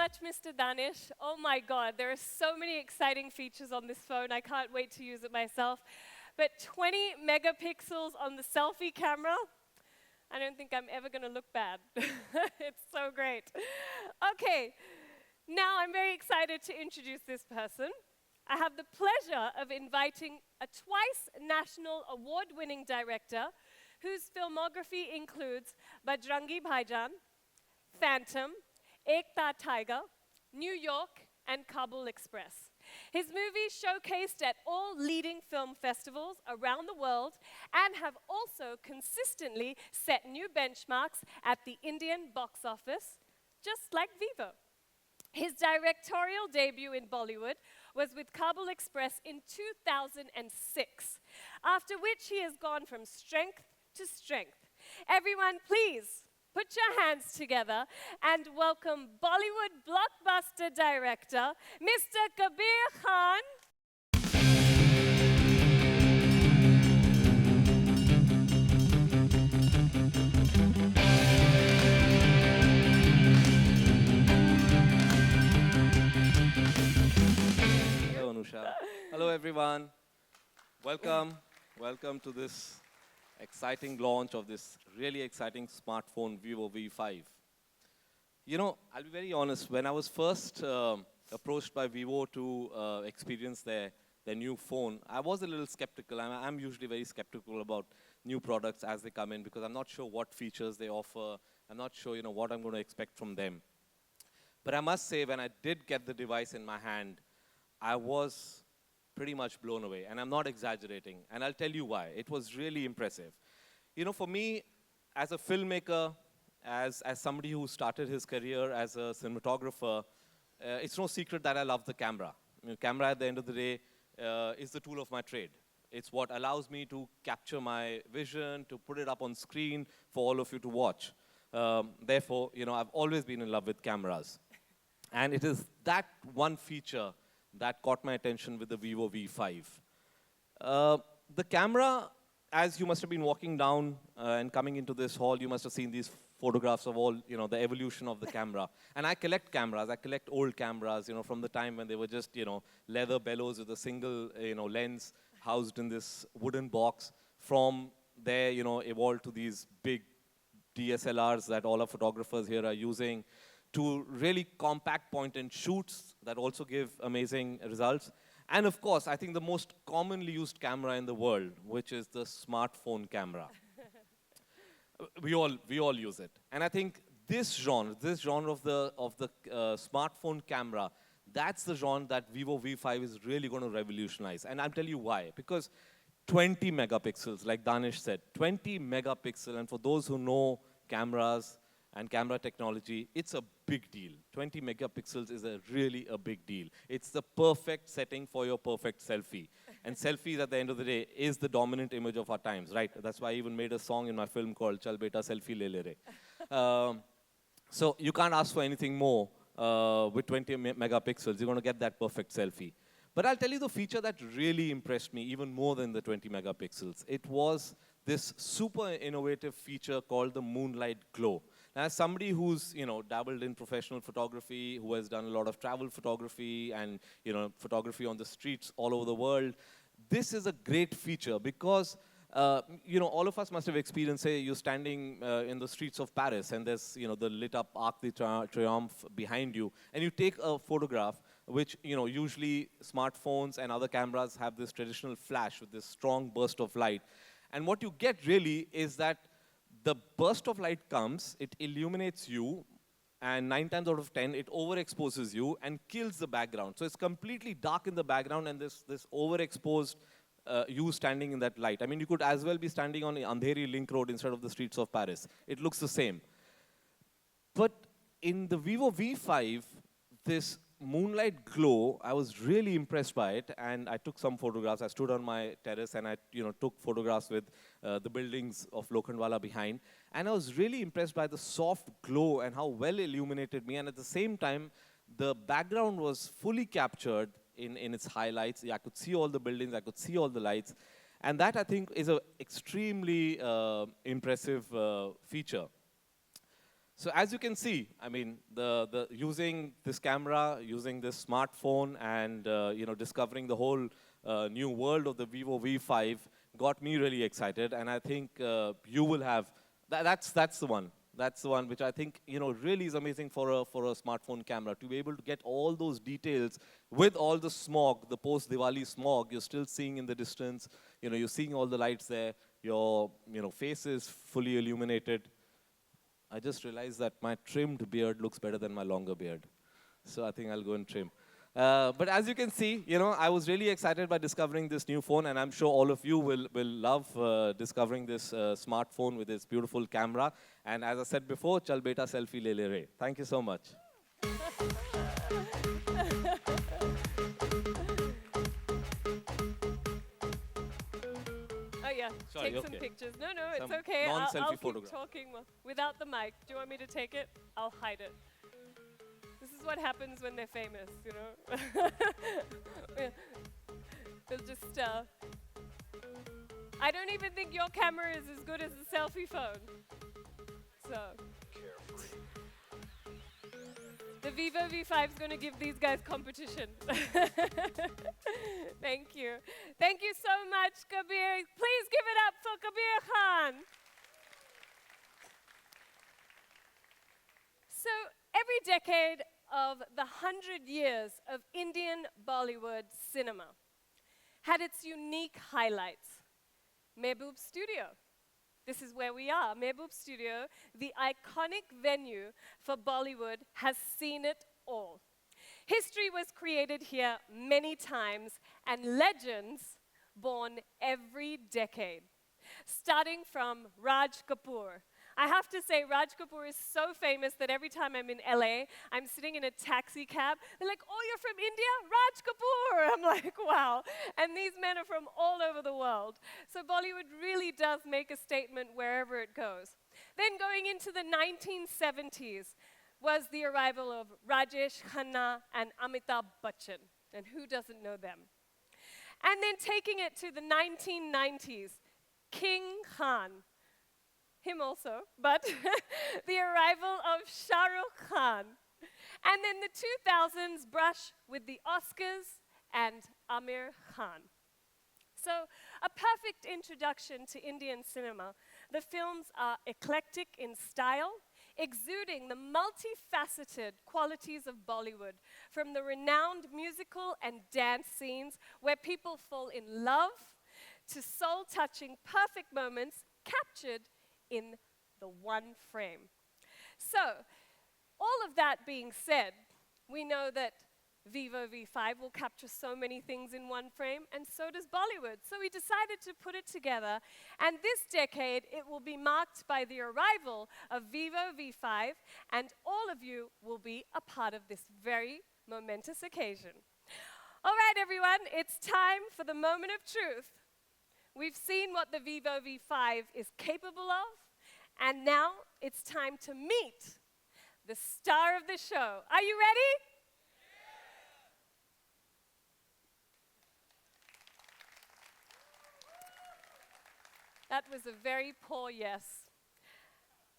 much, Mr. Danish. Oh my God, there are so many exciting features on this phone. I can't wait to use it myself. But 20 megapixels on the selfie camera, I don't think I'm ever going to look bad. It's so great. Okay, now I'm very excited to introduce this person. I have the pleasure of inviting a twice national award-winning director whose filmography includes Bajrangi Bhaijaan, Phantom, Ekta Tiger, New York, and Kabul Express. His movies showcased at all leading film festivals around the world and have also consistently set new benchmarks at the Indian box office, just like Vivo. His directorial debut in Bollywood was with Kabul Express in 2006, after which he has gone from strength to strength. Everyone, please put your hands together and welcome Bollywood blockbuster director, Mr. Kabir Khan. Hello, Anusha. Hello, everyone. Welcome. Welcome to this exciting launch of this really exciting smartphone, Vivo V5. You know, I'll be very honest, when I was first approached by Vivo to experience their new phone, I was a little skeptical. I'm usually very skeptical about new products as they come in because I'm not sure what features they offer. I'm not sure, what I'm going to expect from them. But I must say, when I did get the device in my hand, I was pretty much blown away, and I'm not exaggerating, and I'll tell you why. It was really impressive. For me, as a filmmaker, as somebody who started his career as a cinematographer, it's no secret that I love the camera. Camera, at the end of the day, is the tool of my trade. It's what allows me to capture my vision, to put it up on screen for all of you to watch. Therefore, I've always been in love with cameras. And it is that one feature that caught my attention with the Vivo V5. The camera, as you must have been walking down and coming into this hall, you must have seen these photographs of all, the evolution of the camera. And I collect cameras. I collect old cameras, from the time when they were just, leather bellows with a single, lens housed in this wooden box. From there, evolved to these big DSLRs that all our photographers here are using, to really compact point-and shoots that also give amazing results. And of course, I think the most commonly used camera in the world, which is the smartphone camera. we all use it. And I think this genre of the smartphone camera, that's the genre that Vivo V5 is really going to revolutionize. And I'll tell you why. Because 20 megapixels, like Danish said, 20 megapixel, and for those who know cameras and camera technology, it's a big deal. 20 megapixels is really a big deal. It's the perfect setting for your perfect selfie. And selfies, at the end of the day, is the dominant image of our times, right? That's why I even made a song in my film called Chal Beta Selfie Le Le Re. So you can't ask for anything more with 20 megapixels. You're going to get that perfect selfie. But I'll tell you the feature that really impressed me, even more than the 20 megapixels. It was this super innovative feature called the Moonlight Glow. As somebody who's, dabbled in professional photography, who has done a lot of travel photography and, photography on the streets all over the world, this is a great feature because, all of us must have experienced, say, you're standing in the streets of Paris and there's, the lit up Arc de Triomphe behind you, and you take a photograph, which, usually smartphones and other cameras have this traditional flash with this strong burst of light. And what you get really is that the burst of light comes, it illuminates you, and 9 times out of 10, it overexposes you and kills the background. So it's completely dark in the background, and this overexposed you standing in that light. I mean, you could as well be standing on Andheri Link Road instead of the streets of Paris. It looks the same. But in the Vivo V5, this Moonlight Glow, I was really impressed by it, and I took some photographs. I stood on my terrace and I took photographs with the buildings of Lokhandwala behind, and I was really impressed by the soft glow and how well illuminated me, and at the same time, the background was fully captured in its highlights. I could see all the buildings, I could see all the lights, and that, I think, is an extremely impressive feature. So as you can see, I mean, the using this camera, using this smartphone, and discovering the whole new world of the Vivo V5 got me really excited, and I think you will have. That's the one. That's the one which I think really is amazing for a smartphone camera, to be able to get all those details with all the smog, the post-Diwali smog. You're still seeing in the distance. You're seeing all the lights there. Your face is fully illuminated. I just realized that my trimmed beard looks better than my longer beard. So I think I'll go and trim. But as you can see, I was really excited by discovering this new phone, and I'm sure all of you will love discovering this smartphone with its beautiful camera. And as I said before, chal beta selfie le le re. Thank you so much. Sorry, take some pictures. No, it's okay. I'll keep photograph. talking without the mic. Do you want me to take it? I'll hide it. This is what happens when they're famous, They'll just, I don't even think your camera is as good as the selfie phone. So. The Vivo V5 is going to give these guys competition. Thank you. Thank you so much, Kabir. Please give it up for Kabir Khan. So every decade of the 100 years of Indian Bollywood cinema had its unique highlights. Mehboob Studio. This is where we are. Mehboob Studio, the iconic venue for Bollywood, has seen it all. History was created here many times, and legends born every decade. Starting from Raj Kapoor. I have to say, Raj Kapoor is so famous that every time I'm in LA, I'm sitting in a taxi cab, they're like, "Oh, you're from India? Raj Kapoor!" I'm like, wow. And these men are from all over the world. So Bollywood really does make a statement wherever it goes. Then going into the 1970s was the arrival of Rajesh Khanna and Amitabh Bachchan. And who doesn't know them? And then taking it to the 1990s, King Khan. Him also, but the arrival of Shah Rukh Khan. And then the 2000s brush with the Oscars and Amir Khan. So a perfect introduction to Indian cinema. The films are eclectic in style, exuding the multifaceted qualities of Bollywood, from the renowned musical and dance scenes where people fall in love, to soul-touching perfect moments captured in the one frame. So, all of that being said, we know that Vivo V5 will capture so many things in one frame, and so does Bollywood. So we decided to put it together, and this decade it will be marked by the arrival of Vivo V5, and all of you will be a part of this very momentous occasion. All right, everyone, it's time for the moment of truth. We've seen what the Vivo V5 is capable of, and now it's time to meet the star of the show. Are you ready? That was a very poor yes.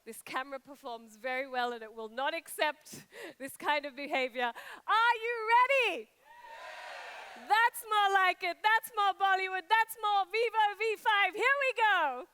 This camera performs very well, and it will not accept this kind of behavior. Are you ready? That's more like it. That's more Bollywood. That's more Vivo V5. Here we go.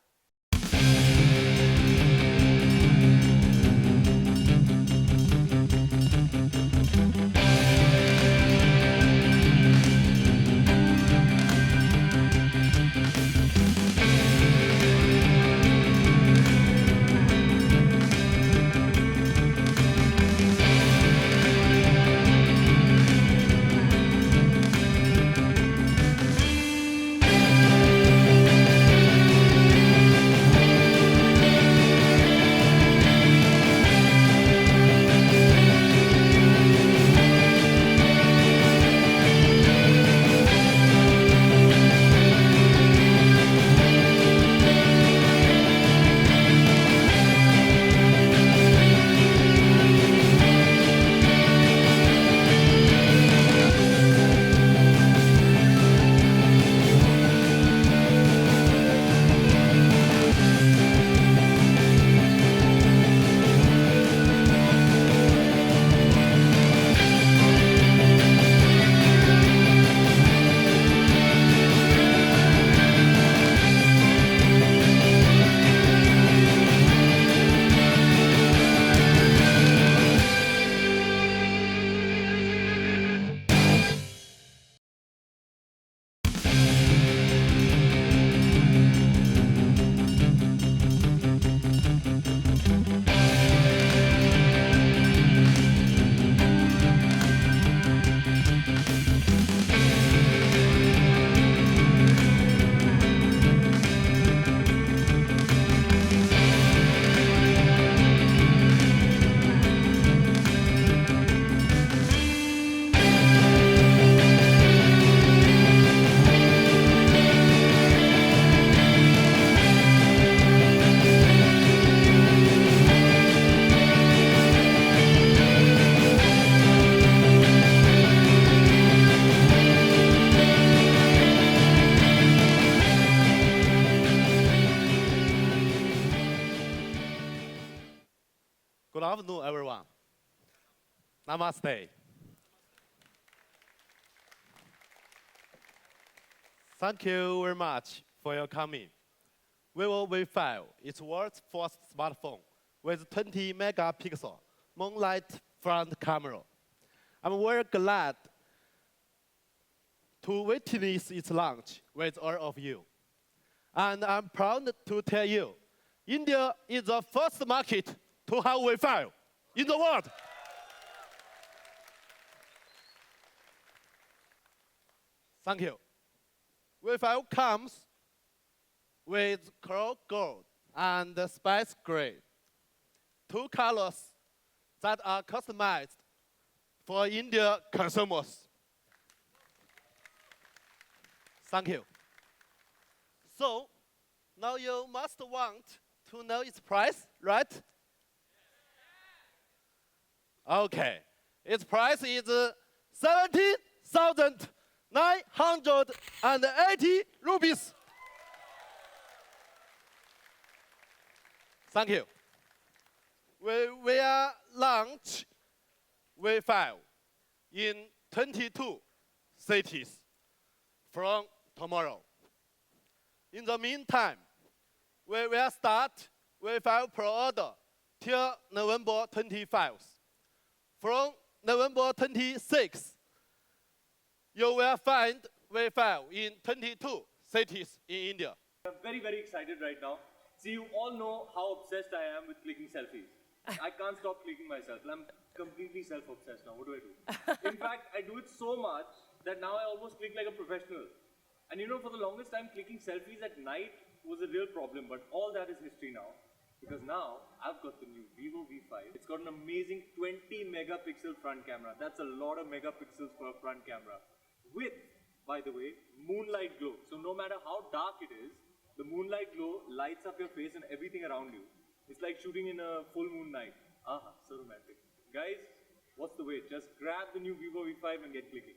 Good afternoon, everyone. Namaste. Thank you very much for your coming. Vivo V5 is world's first smartphone with 20 megapixel moonlight front camera. I'm very glad to witness its launch with all of you. And I'm proud to tell you, India is the first market to have Wi-Fi in the world. Thank you. Wi-Fi comes with coral gold and spice gray, two colors that are customized for India consumers. Thank you. So, now you must want to know its price, right? Okay. Its price is 70,980 rupees. Thank you. We will launch V5 in 22 cities from tomorrow. In the meantime, we will start V5 pre-order till November 25th. From November 26th, you will find V5 in 22 cities in India. I'm very, very excited right now. See, you all know how obsessed I am with clicking selfies. I can't stop clicking myself. I'm completely self-obsessed now. What do I do? In fact, I do it so much that now I almost click like a professional. And you know, for the longest time, clicking selfies at night was a real problem, but all that is history now. Because now, I've got the new Vivo V5. It's got an amazing 20 megapixel front camera. That's a lot of megapixels for a front camera. With, by the way, moonlight glow. So no matter how dark it is, the moonlight glow lights up your face and everything around you. It's like shooting in a full moon night. Aha, so romantic. Guys, what's the wait? Just grab the new Vivo V5 and get clicking.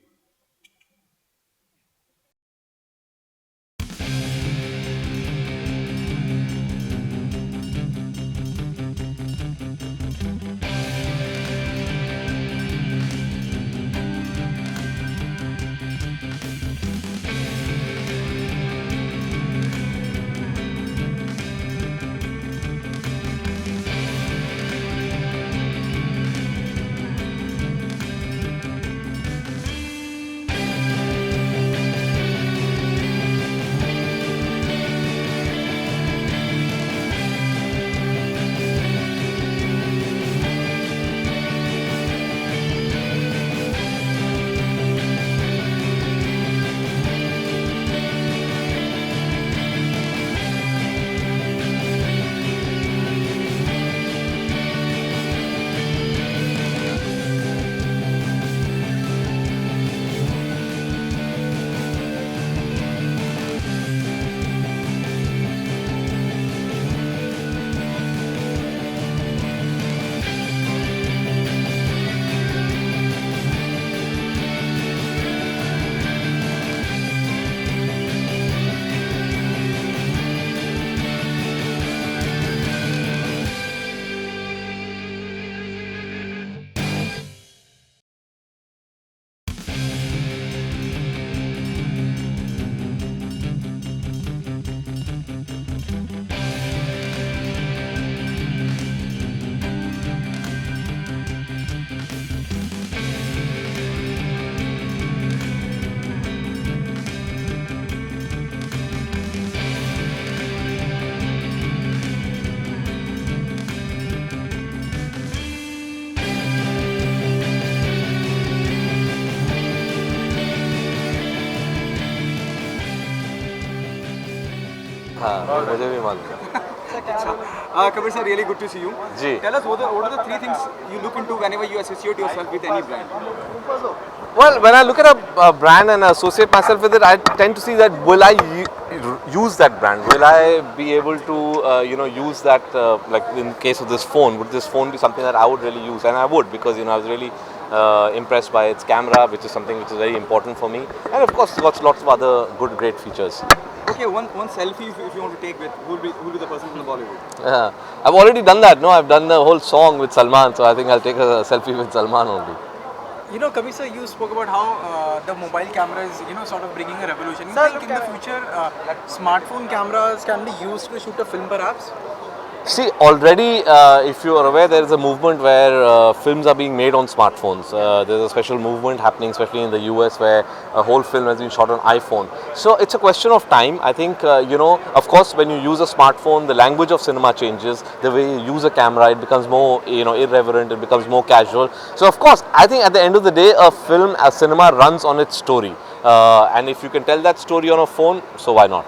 हाँ मुझे भी मालूम है Kabir sir, really good to see you. Ji Tell us what are the three things you look into whenever you associate yourself with any brand? Well, when I look at a brand and associate myself with it, I tend to see that will I use that brand? Will I be able to use that? Like in case of this phone, would this phone be something that I would really use? And I would, because I was really impressed by its camera, which is something which is very important for me, and of course, it's got lots of other good, great features. Okay, one selfie if you want to take with who will be the person from the Bollywood? Yeah. I've already done that. No, I've done the whole song with Salman, so I think I'll take a selfie with Salman only. You know, Kabir sir, you spoke about how the mobile camera is, sort of bringing a revolution. You think in the future, smartphone cameras can be used to shoot a film perhaps? See, already, if you are aware, there is a movement where films are being made on smartphones. There's a special movement happening, especially in the US, where a whole film has been shot on iPhone. So it's a question of time. I think, of course, when you use a smartphone, the language of cinema changes. The way you use a camera, it becomes more, irreverent. It becomes more casual. So, of course, I think at the end of the day, a cinema runs on its story. And if you can tell that story on a phone, so why not?